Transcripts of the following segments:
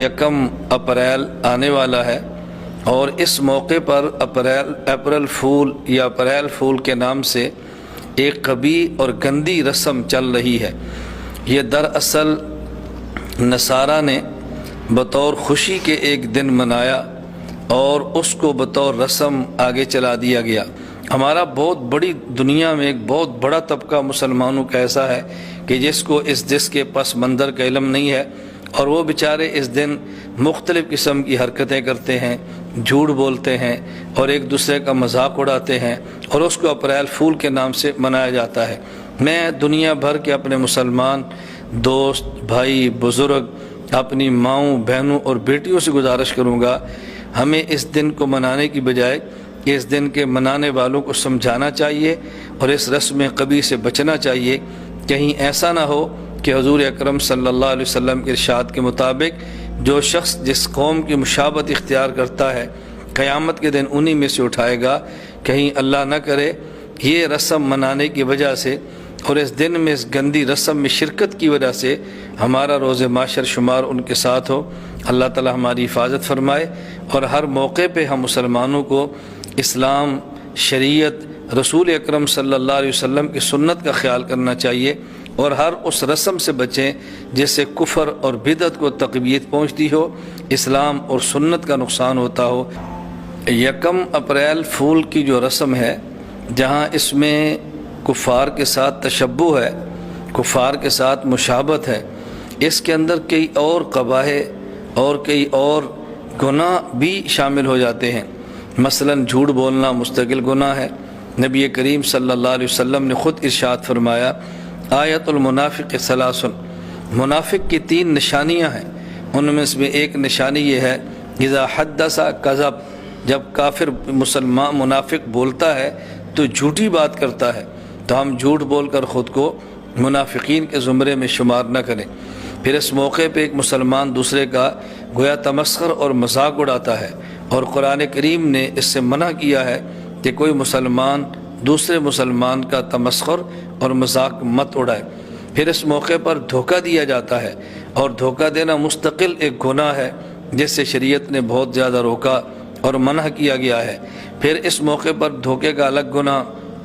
یکم اپریل آنے والا ہے اور اس موقع پر اپریل فول یا اپریل فول کے نام سے ایک قبیح اور گندی رسم چل رہی ہے۔ یہ دراصل نصارہ نے بطور خوشی کے ایک دن منایا اور اس کو بطور رسم آگے چلا دیا گیا۔ ہمارا بہت بڑی دنیا میں ایک بہت بڑا طبقہ مسلمانوں کا ایسا ہے کہ جس کو اس کے پس منظر کا علم نہیں ہے، اور وہ بیچارے اس دن مختلف قسم کی حرکتیں کرتے ہیں، جھوٹ بولتے ہیں اور ایک دوسرے کا مذاق اڑاتے ہیں، اور اس کو اپریل فول کے نام سے منایا جاتا ہے۔ میں دنیا بھر کے اپنے مسلمان دوست، بھائی، بزرگ، اپنی ماؤں، بہنوں اور بیٹیوں سے گزارش کروں گا، ہمیں اس دن کو منانے کی بجائے اس دن کے منانے والوں کو سمجھانا چاہیے اور اس رسم قبیح سے بچنا چاہیے۔ کہیں ایسا نہ ہو کہ حضور اکرم صلی اللہ علیہ وسلم کے ارشاد کے مطابق جو شخص جس قوم کی مشابہت اختیار کرتا ہے قیامت کے دن انہی میں سے اٹھائے گا۔ کہیں اللہ نہ کرے یہ رسم منانے کی وجہ سے اور اس دن میں اس گندی رسم میں شرکت کی وجہ سے ہمارا روز معاشر شمار ان کے ساتھ ہو۔ اللہ تعالی ہماری حفاظت فرمائے، اور ہر موقع پہ ہم مسلمانوں کو اسلام، شریعت، رسول اکرم صلی اللہ علیہ وسلم کی سنت کا خیال کرنا چاہیے، اور ہر اس رسم سے بچیں جس سے کفر اور بدعت کو تقویت پہنچتی ہو، اسلام اور سنت کا نقصان ہوتا ہو۔ یکم اپریل فول کی جو رسم ہے، جہاں اس میں کفار کے ساتھ تشبہ ہے، کفار کے ساتھ مشابہت ہے، اس کے اندر کئی اور قباح اور کئی اور گناہ بھی شامل ہو جاتے ہیں۔ مثلا جھوٹ بولنا مستقل گناہ ہے۔ نبی کریم صلی اللہ علیہ وسلم نے خود ارشاد فرمایا، آیت المنافق ثلاث، منافق کی 3 نشانیاں ہیں، ان میں سے ایک نشانی یہ ہے اذا حدث کذب، جب کافر مسلمان منافق بولتا ہے تو جھوٹی بات کرتا ہے، تو ہم جھوٹ بول کر خود کو منافقین کے زمرے میں شمار نہ کریں۔ پھر اس موقع پہ ایک مسلمان دوسرے کا گویا تمسخر اور مذاق اڑاتا ہے، اور قرآن کریم نے اس سے منع کیا ہے کہ کوئی مسلمان دوسرے مسلمان کا تمسخر اور مذاق مت اڑائے۔ پھر اس موقع پر دھوکہ دیا جاتا ہے، اور دھوکہ دینا مستقل ایک گناہ ہے جس سے شریعت نے بہت زیادہ روکا اور منع کیا گیا ہے۔ پھر اس موقع پر دھوکے کا الگ گناہ،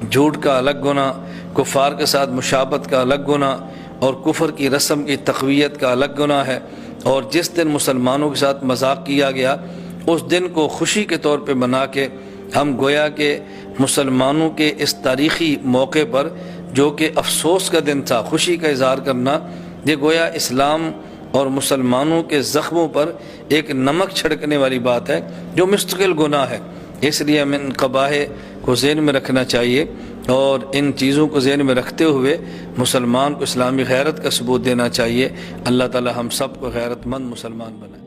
جھوٹ کا الگ گناہ، کفار کے ساتھ مشابہت کا الگ گناہ، اور کفر کی رسم کی تقویت کا الگ گناہ ہے۔ اور جس دن مسلمانوں کے ساتھ مذاق کیا گیا اس دن کو خوشی کے طور پہ منا کے ہم گویا کہ مسلمانوں کے اس تاریخی موقع پر جو کہ افسوس کا دن تھا، خوشی کا اظہار کرنا، یہ گویا اسلام اور مسلمانوں کے زخموں پر ایک نمک چھڑکنے والی بات ہے جو مستقل گناہ ہے۔ اس لیے ہمیں ان قباح کو ذہن میں رکھنا چاہیے، اور ان چیزوں کو ذہن میں رکھتے ہوئے مسلمان کو اسلامی غیرت کا ثبوت دینا چاہیے۔ اللہ تعالی ہم سب کو غیرت مند مسلمان بنائے۔